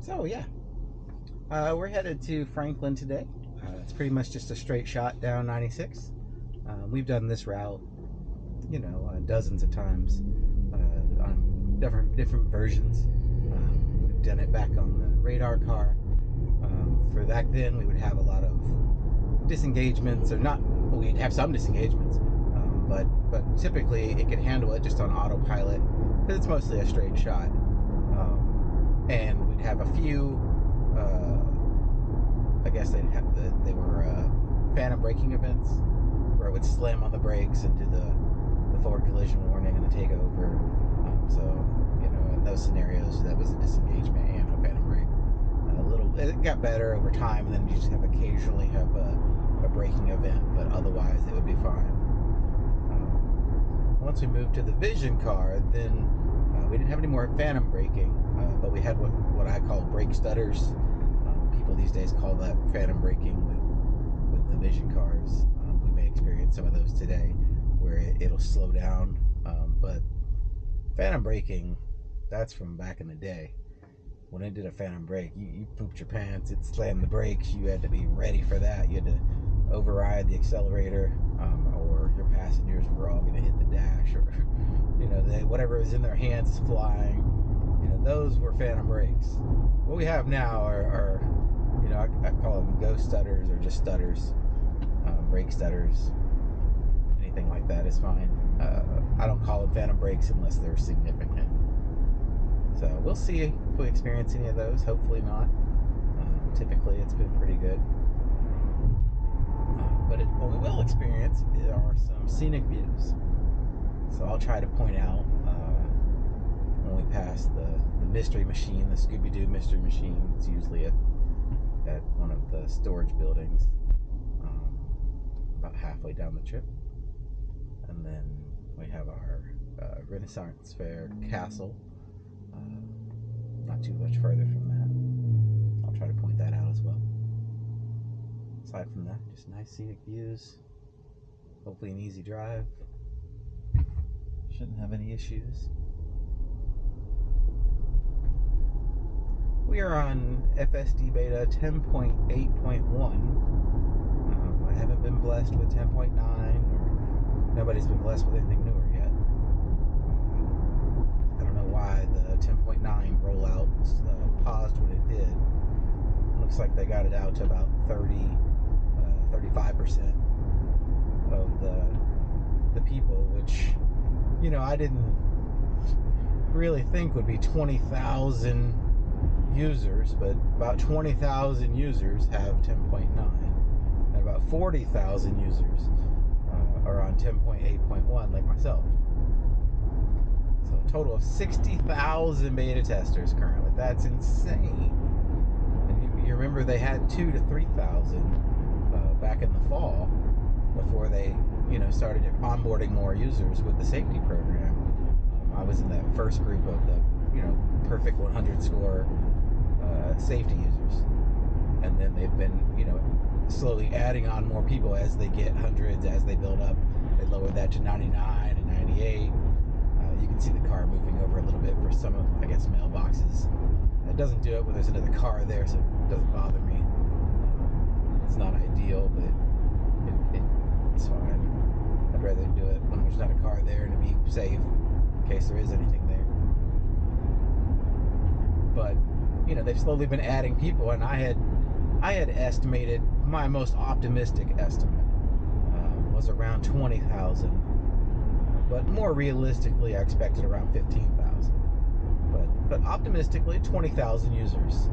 So yeah, we're headed to Franklin today. It's pretty much just a straight shot down 96. We've done this route, dozens of times on different versions. We've done it back on the radar car. For back then, we would have a lot of disengagements, or not. We'd have some disengagements, but typically it could handle it just on autopilot because it's mostly a straight shot. And we'd have a few. I guess they were phantom braking events where it would slam on the brakes and do the forward collision warning and the takeover. So in those scenarios, that was a disengagement and a phantom brake. It got better over time, and then you just occasionally have a braking event, but otherwise it would be fine. Once we moved to the Vision car, then we didn't have any more phantom braking, but we had what I call brake stutters. People these days call that phantom braking with the Vision cars. We may experience some of those today where it'll slow down, but phantom braking, that's from back in the day. When it did a phantom brake, you pooped your pants. It slammed the brakes. You had to be ready for that. You had to override the accelerator, or your passengers were all going to hit the dash, or whatever is in their hands is flying. Those were phantom brakes. What we have now are I call them ghost stutters or just stutters, brake stutters. Anything like that is fine. I don't call them phantom brakes unless they're significant. So we'll see if we experience any of those. Hopefully not. Typically it's been pretty good. But what we will experience are some scenic views. So I'll try to point out when we pass the mystery machine, the Scooby-Doo mystery machine. It's usually at one of the storage buildings about halfway down the trip. And then we have our Renaissance Fair castle. Not too much further from that. I'll try to point that out as well. Aside from that, just nice scenic views. Hopefully an easy drive. Shouldn't have any issues. We are on FSD beta 10.8.1. I haven't been blessed with 10.9, or nobody's been blessed with anything newer yet. I don't know why the 10.9 rollout paused when it did. It looks like they got it out to about 35% of the people, which I didn't really think would be 20,000 users, but about 20,000 users have 10.9, and about 40,000 users are on 10.8.1 like myself. So a total of 60,000 beta testers currently. That's insane. And you remember they had 2,000 to 3,000 back in the fall before they started onboarding more users with the safety program. I was in that first group of the perfect 100 score safety users, and then they've been slowly adding on more people as they get hundreds, as they build up. They lowered that to 99 and 98. You can see the car moving over a little bit for some of, I guess, mailboxes. It doesn't do it when there's another car there, so it doesn't bother me. It's not ideal, but it's fine. I'd rather do it when there's not a car there and to be safe in case there is anything there. But they've slowly been adding people, and I had estimated, my most optimistic estimate was around 20,000, but more realistically I expected around 15,000, but optimistically 20,000 users.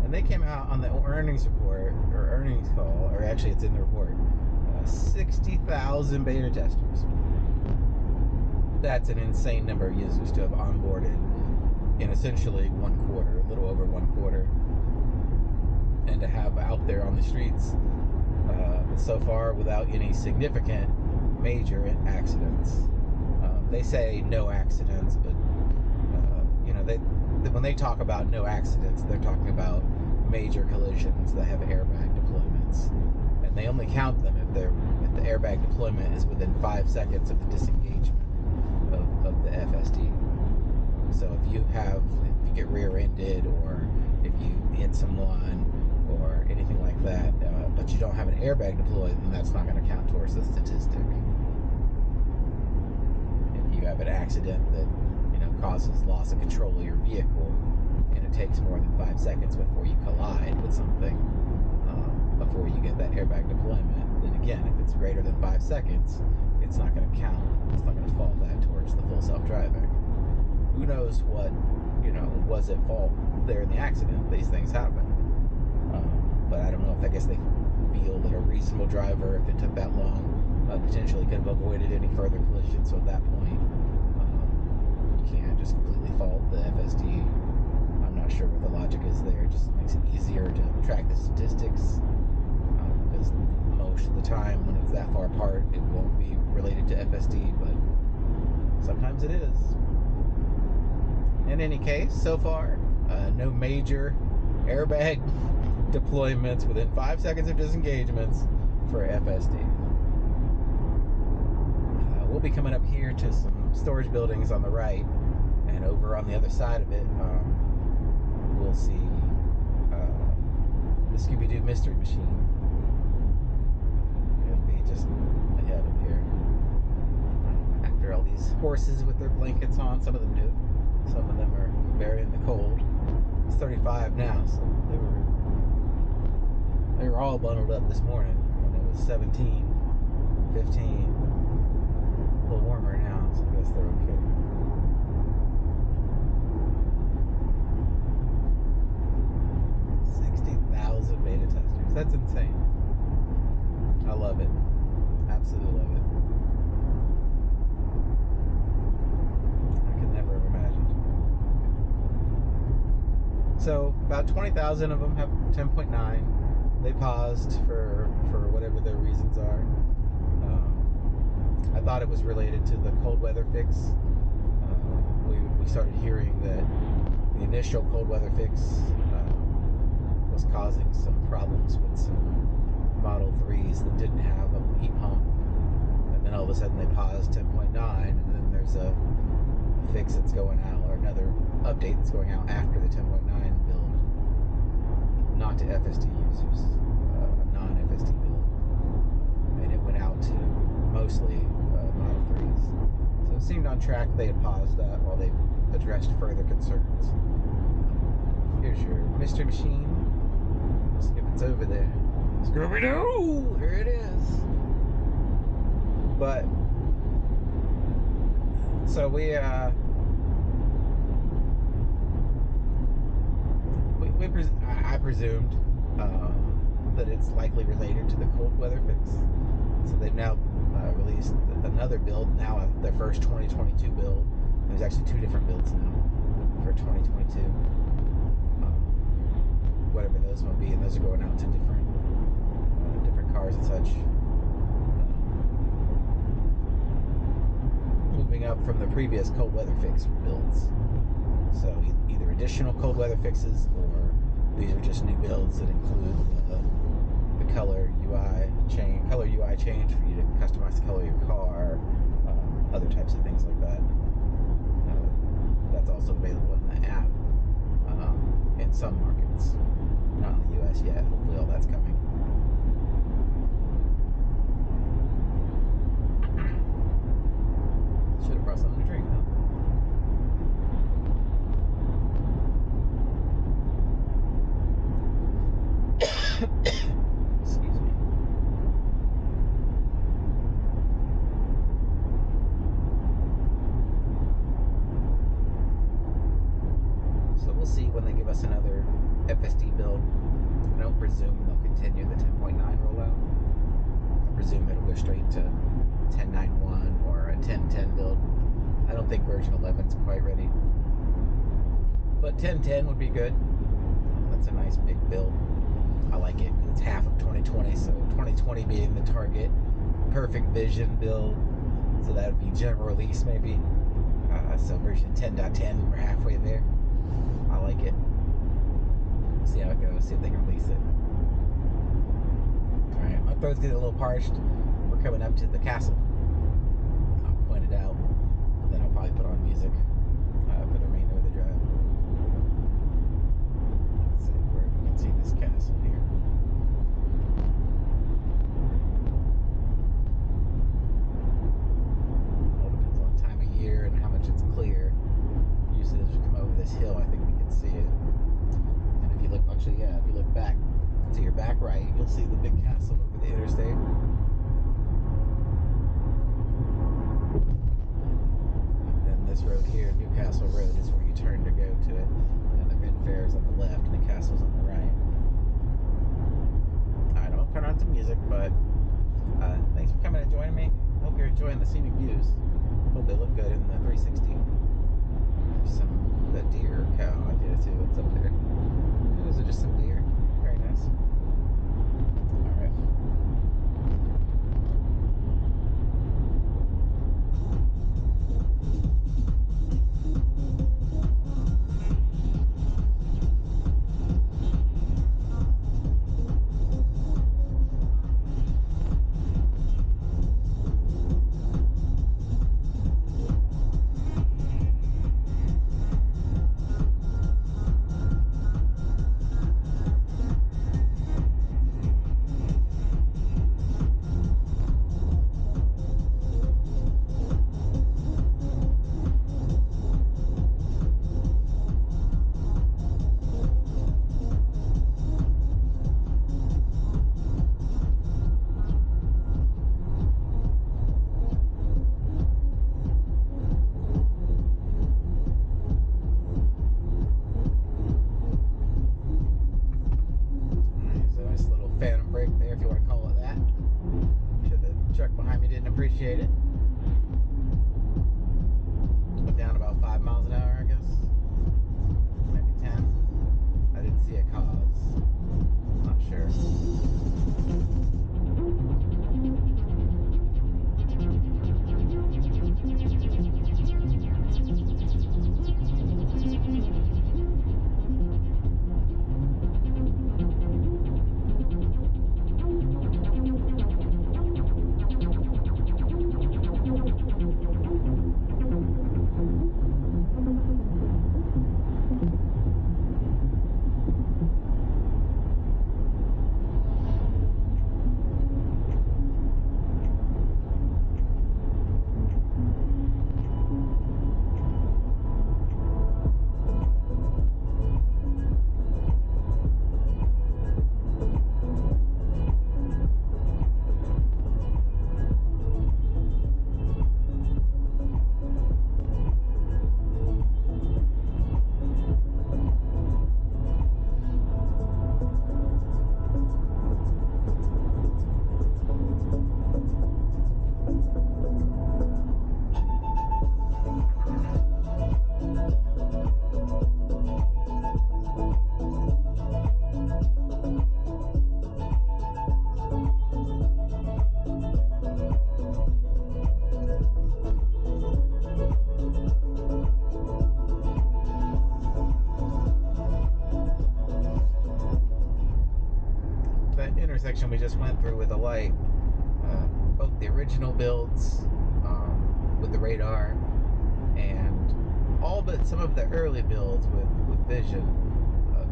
And they came out on the earnings report, or earnings call, or actually it's in the report, 60,000 beta testers. That's an insane number of users to have onboarded in essentially 1 quarter, a little over 1 quarter, and to have out there on the streets so far without any significant major accidents. They say no accidents, but when they talk about no accidents, they're talking about major collisions that have airbag deployments, and they only count them if the airbag deployment is within 5 seconds of the disengagement of the FSD. So if you get rear-ended, or if you hit someone or anything like that, but you don't have an airbag deployed, then that's not going to count towards the statistic. If you have an accident that causes loss of control of your vehicle, and it takes more than 5 seconds before you collide with something, before you get that airbag deployment, then again, if it's greater than 5 seconds, it's not going to count. It's not going to fall that towards the full self-driving. Who knows what was at fault there in the accident? These things happen. But I don't know if, I guess they feel that a reasonable driver, if it took that long, potentially could have avoided any further collisions. So at that point, you can't just completely fault the FSD. I'm not sure what the logic is there. It just makes it easier to track the statistics, because most of the time when it's that far apart, it won't be related to FSD, but sometimes it is. In any case, so far, no major airbag deployments within 5 seconds of disengagements for FSD. We'll be coming up here to some storage buildings on the right, and over on the other side of it, we'll see the Scooby-Doo Mystery Machine. It'll be just ahead of here. After all these horses with their blankets on, some of them do. Some of them are very in the cold. It's 35 now, so they were all bundled up this morning when it was 17, 15. A little warmer now, so I guess they're okay. Beta testers. That's insane. I love it. Absolutely love it. I could never have imagined. So about 20,000 of them have 10.9. They paused for whatever their reasons are. I thought it was related to the cold weather fix. We started hearing that the initial cold weather fix was causing some problems with some Model 3s that didn't have a heat pump, and then all of a sudden they paused 10.9, and then there's a fix that's going out, or another update that's going out after the 10.9 build, not to FSD users, a non-FSD build, and it went out to mostly Model 3s. So it seemed on track. They had paused that while they addressed further concerns. Here's your Mystery Machine. Let's see if it's over there. Scooby-Doo! Here it is. But so I presumed that it's likely related to the cold weather fix. So they've now released another build, now their first 2022 build. There's actually two different builds now for 2022. Whatever those will be, and those are going out to different cars and such. Moving up from the previous cold weather fix builds. So either additional cold weather fixes, or these are just new builds that include the color UI change for you to customize the color of your car, other types of things like that. That's also available in the app in some markets. Not in the US yet. Hopefully all that's coming. Should have brought something to drink, huh? Excuse me. So we'll see when they give us another FSD build. I don't presume they'll continue the 10.9 rollout. I presume it'll go straight to 10.9.1 or a 10.10 build. I don't think version 11's quite ready. But 10.10 would be good. That's a nice big build. I like it. It's half of 2020, so 2020 being the target perfect vision build. So that would be general release maybe. So version 10.10, we're halfway there. I like it. See how it goes, see if they can release it. Alright, my throat's getting a little parched. We're coming up to the castle. I'll point it out. Then I'll probably put on music for the remainder this hill, I think we can see it. And if you look, actually, yeah, if you look back to your back right, you'll see the big castle over the interstate. And this road here, Newcastle Road, is where you turn to go to it. And the Ren Fair is on the left, and the castle's on the right. Alright, I'll turn on some music, but thanks for coming and joining me. Hope you're enjoying the scenic views. Hope they look good in the 360. There's the deer or cow, I can't see what's up there. Those are just some deer. Very nice. Alright. Appreciate it. Went down about 5 miles an hour, I guess. Maybe 10. I didn't see a cause. I'm not sure. Intersection we just went through with the light, both the original builds with the radar and all but some of the early builds with vision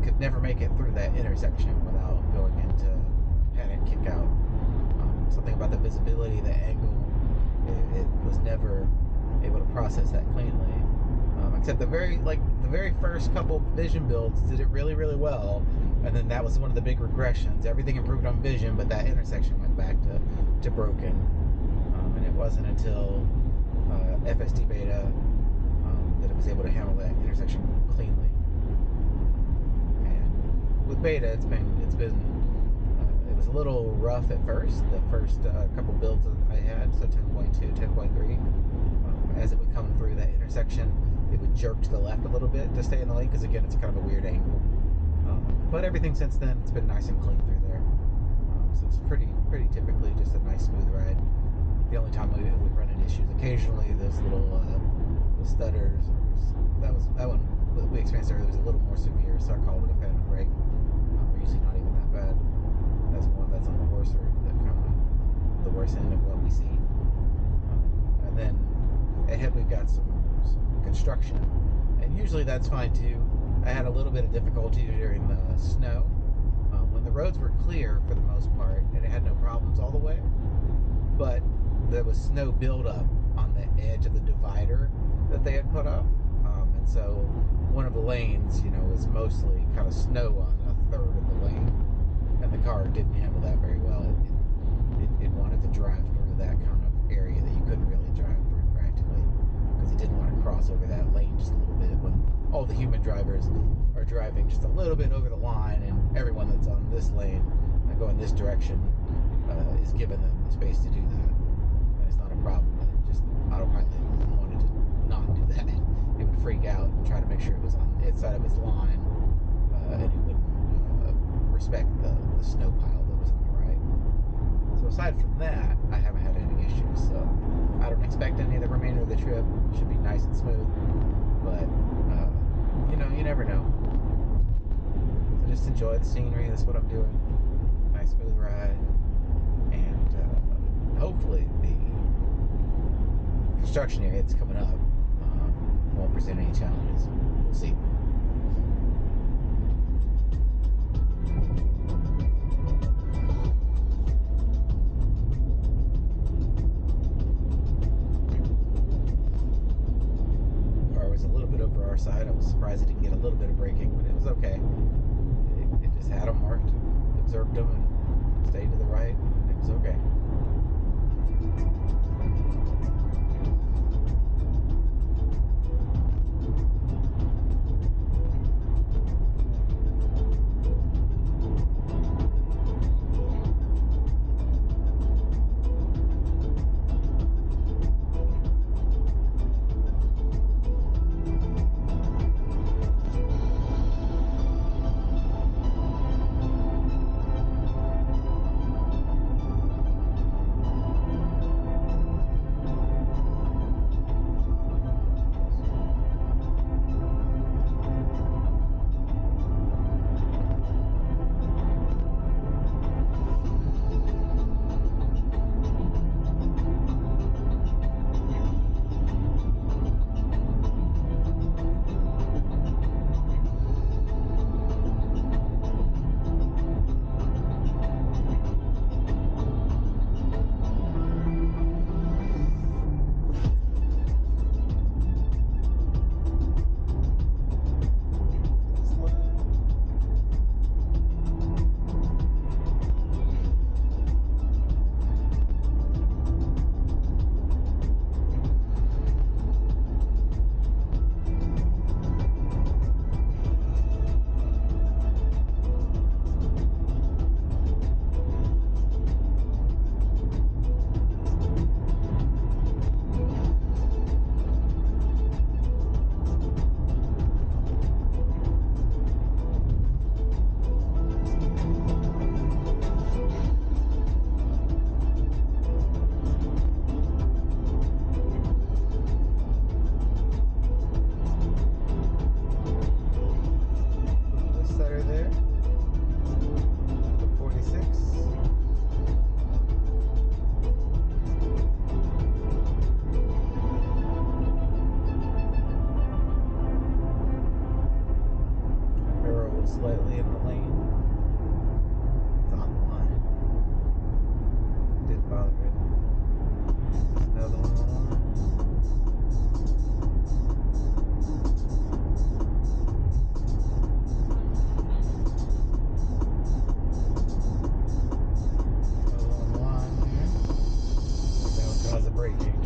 could never make it through that intersection without going into panic kick out. Something about the visibility, the angle, it was never able to process that cleanly. Except the very first couple vision builds did it really, really well, and then that was one of the big regressions. Everything improved on vision, but that intersection went back to broken. And it wasn't until FSD beta that it was able to handle that intersection cleanly. And with beta, it was a little rough at first. The first couple builds that I had, so 10.2, 10.3, as it would come through that intersection, it would jerk to the left a little bit to stay in the lane, because again, it's kind of a weird angle. But everything since then, it's been nice and clean through there. So it's pretty typically just a nice smooth ride. The only time we run into issues occasionally, those little the stutters. That one we experienced earlier was a little more severe, so I called it a panic brake. They're usually not even that bad. That's one that's on the worst, or the worst end of what we see. And then ahead we've got some construction, and usually that's fine too. I had a little bit of difficulty during the snow when the roads were clear for the most part, and it had no problems all the way, but there was snow buildup on the edge of the divider that they had put up, and so one of the lanes, was mostly kind of snow on a third of the lane, and the car didn't handle that very well. It wanted to drive through that kind of area that you couldn't really drive through practically, because it didn't want to cross over that lane just a little bit when all the human drivers are driving just a little bit over the line, and everyone that's on this lane and going this direction is given them the space to do that. And it's not a problem, but just autopilot wanted to not do that. It would freak out and try to make sure it was on its side of its line, and it wouldn't respect the snow pile that was on the right. So aside from that, I haven't had any issues, so I don't expect any of the remainder of the trip. It should be nice and smooth, but you never know. So just enjoy the scenery. That's what I'm doing. Nice smooth ride, and hopefully the construction area that's coming up won't present any challenges. We'll see. Was a little bit over our side. I was surprised it didn't get a little bit of braking, but it was okay. It just had them marked, observed them, and stayed to the right, and it was okay. Slightly in the lane. It's on the line. Didn't bother it. There's another one on the line. Another one on the line there. That would cause a braking.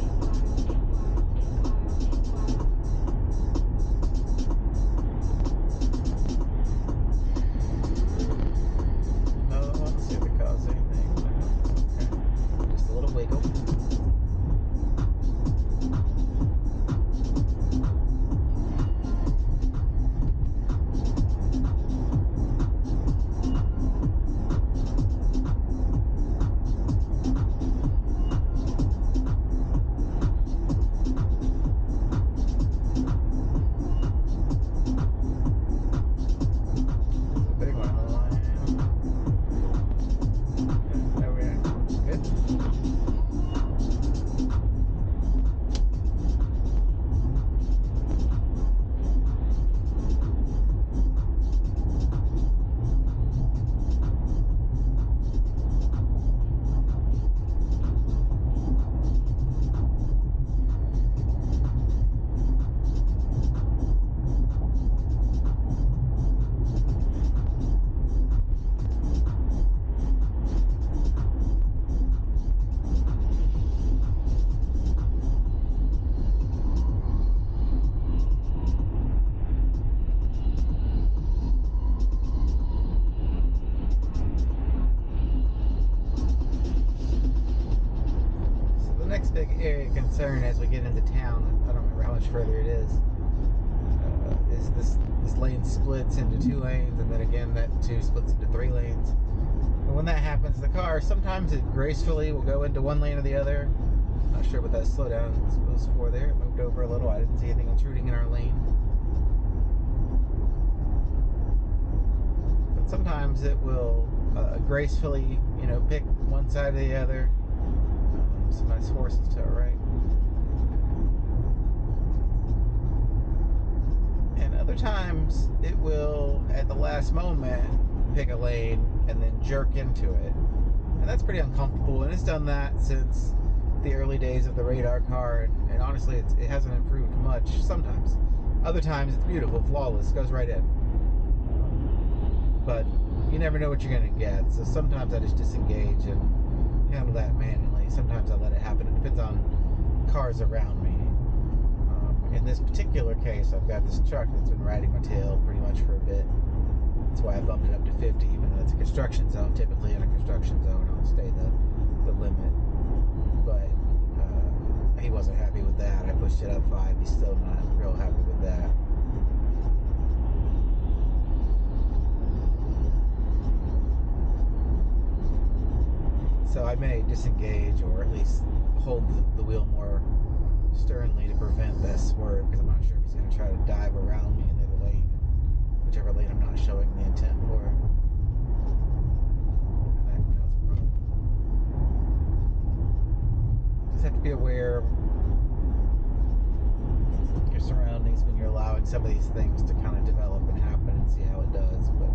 concern as we get into town. I don't remember how much further it is this lane splits into 2 lanes, and then again that 2 splits into 3 lanes. And when that happens, the car sometimes it gracefully will go into 1 lane or the other. Not sure what that slowdown was for there. It moved over a little. I didn't see anything intruding in our lane. But sometimes it will gracefully, pick one side or the other. Some nice horses to our right. And other times it will, at the last moment, pick a lane and then jerk into it. And that's pretty uncomfortable, and it's done that since the early days of the radar car, and honestly it hasn't improved much sometimes. Other times it's beautiful, flawless, goes right in. But you never know what you're going to get, so sometimes I just disengage and handle that manually. Sometimes I let it happen. It depends on cars around me. In this particular case, I've got this truck that's been riding my tail pretty much for a bit. That's why I bumped it up to 50, even though it's a construction zone. Typically in a construction zone, I'll stay the limit. But he wasn't happy with that. I pushed it up 5. He's still not real happy with that. So I may disengage, or at least hold the wheel more sternly to prevent that swerve, because I'm not sure if he's going to try to dive around me in the other lane, whichever lane I'm not showing the intent for. And that can cause a problem. Just have to be aware of your surroundings when you're allowing some of these things to kind of develop and happen, and see how it does. But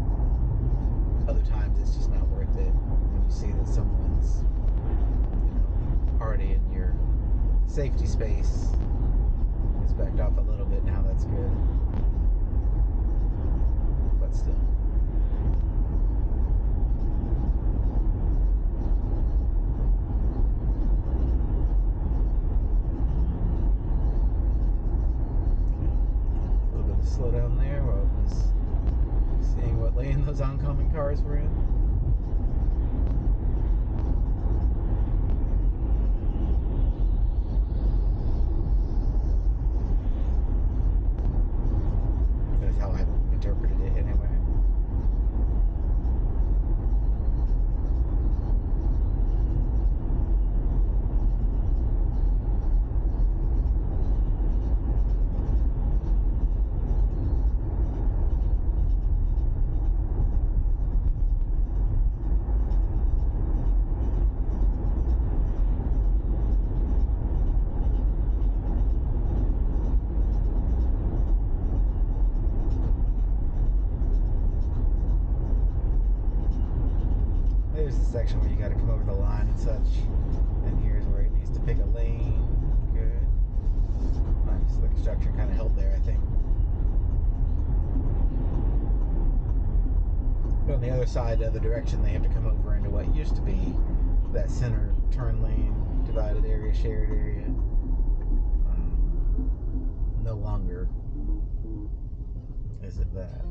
other times it's just not worth it when you see that someone's already in your safety space. It's backed off a little bit now, that's good. But still. A little bit of slowdown there while I was seeing what lane those oncoming cars were in. That's how I interpreted it anyway. There's the section where you got to come over the line and such, and here's where it needs to pick a lane. Good. Nice. The construction kind of helped there, I think. But on the other side, the other direction, they have to come over into what used to be that center turn lane, divided area, shared area. No longer is it that.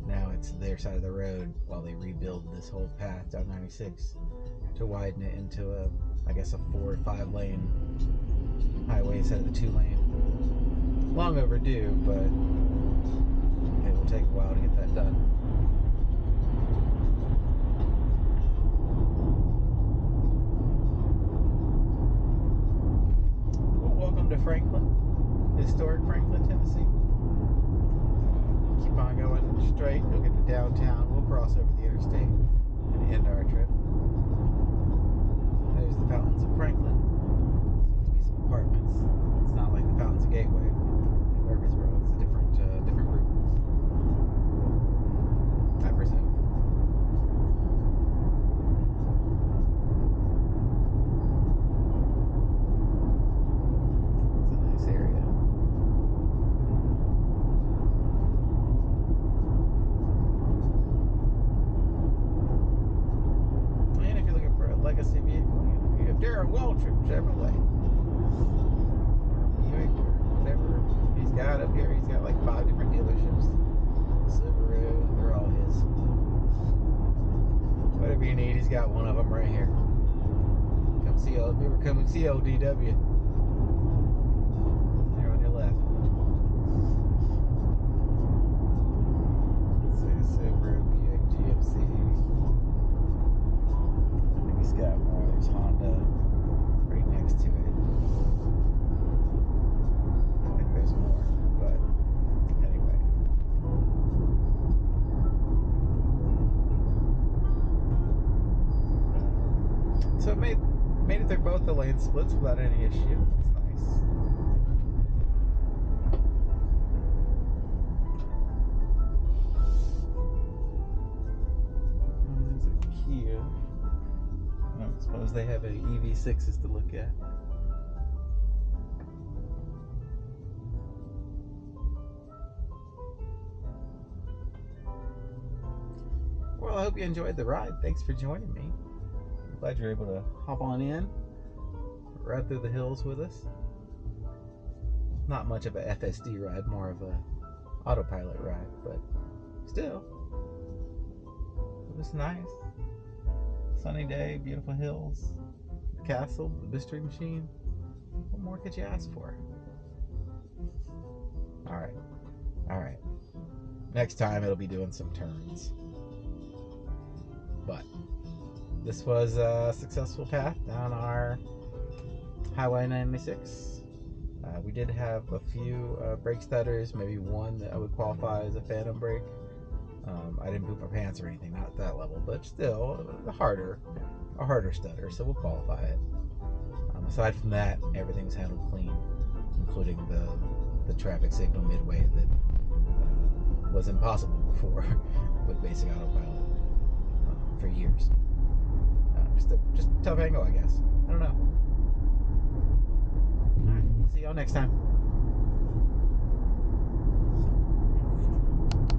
Now it's their side of the road while they rebuild this whole path down 96 to widen it into a 4 or 5 lane highway instead of the 2 lane. Long overdue, but it will take a while to get that done. Well, welcome to Franklin, historic Franklin, Tennessee. Keep on going straight, you'll get to downtown. We'll cross over the interstate and end our trip. There's the Fountains of Franklin. Seems to be some apartments. It's not like the Fountains of Gateway in Murfreesboro. It's a different group, I presume. It's a nice area. Legacy vehicle, you have Darren Waltrip Chevrolet, or Buick, or whatever he's got up here. He's got like 5 different dealerships. Subaru, they're all his. Whatever you need, he's got one of them right here. Come see ODW. lane splits without any issue. That's nice. There's a Kia. I don't suppose they have any EV6s to look at. Well, I hope you enjoyed the ride. Thanks for joining me. I'm glad you're able to hop on in, ride through the hills with us. Not much of a FSD ride, more of a autopilot ride, but still, it was nice. Sunny day, beautiful hills, the castle, the mystery machine. What more could you ask for? All right. Next time it'll be doing some turns. But this was a successful path down our Highway 96. We did have a few brake stutters, maybe one that I would qualify as a phantom brake. I didn't poop my pants or anything, not at that level, but still a harder stutter, so we'll qualify it. Aside from that, everything was handled clean, including the traffic signal midway that was impossible before with basic autopilot for years. Just a tough angle, I guess. I don't know. All right, see y'all next time.